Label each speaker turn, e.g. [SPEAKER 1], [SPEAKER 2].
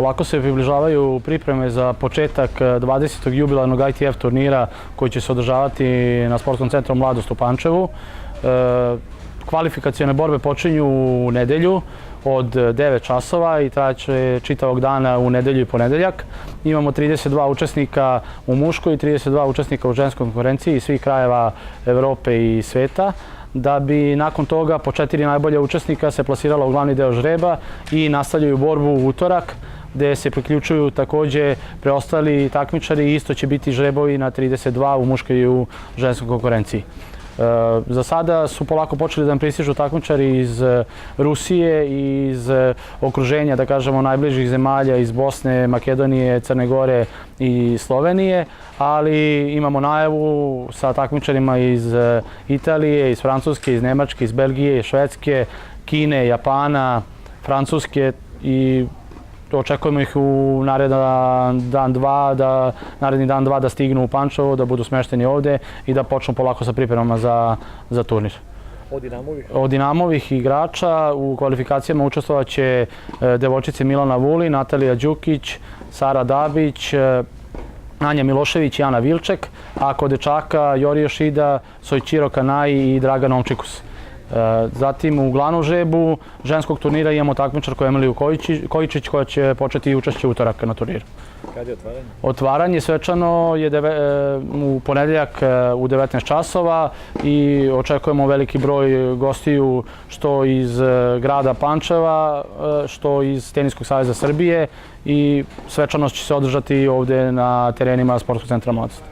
[SPEAKER 1] Polako se približavaju pripreme za početak 20. jubilarnog ITF turnira koji će se održavati na Sportskom centru Mladost u Pančevu. Kvalifikacione borbe počinju u nedelju od 9 časova i trajaće čitavog dana u nedelju i ponedeljak. Imamo 32 učesnika u muškoj i 32 učesnika u ženskoj konkurenciji iz svih krajeva Evrope i sveta, da bi nakon toga po 4 najbolja učesnika se plasirala u glavni deo žreba i nastavljaju borbu u utorak, gde se priključuju takođe preostali takmičari i isto će biti žrebovi na 32 u muškoj i u ženskoj konkurenciji. Za sada su polako počeli da nam pristižu takmičari iz Rusije i iz okruženja, da kažemo, najbližih zemalja, iz Bosne, Makedonije, Crne Gore i Slovenije, ali imamo najavu sa takmičarima iz Italije, iz Francuske, iz Nemačke, iz Belgije, iz Švedske, Kine, Japana, Francuske i očekujemo ih u naredni dan, dva da stignu u Pančevo, da budu smešteni ovde i da počnu polako sa pripremama za turnir. Od Dinamovih igrača u kvalifikacijama učestvovaće devojčice Milana Vuli, Natalija Đukić, Sara Dabić, Anja Milošević i Ana Vilček, a kod dečaka Jorije Šida, Sojčiro Kanaji i Dragan Omčikus. Zatim u glavnom žrebu ženskog turnira imamo takmičarku Emiliju Kojičić koja će početi učešće utorak na turniru.
[SPEAKER 2] Kad je otvaranje?
[SPEAKER 1] Otvaranje svečano je u ponedeljak u 19 časova i očekujemo veliki broj gostiju što iz grada Pančeva, što iz Teniskog saveza Srbije i svečanost će se održati ovde na terenima Sportskog centra Mladost.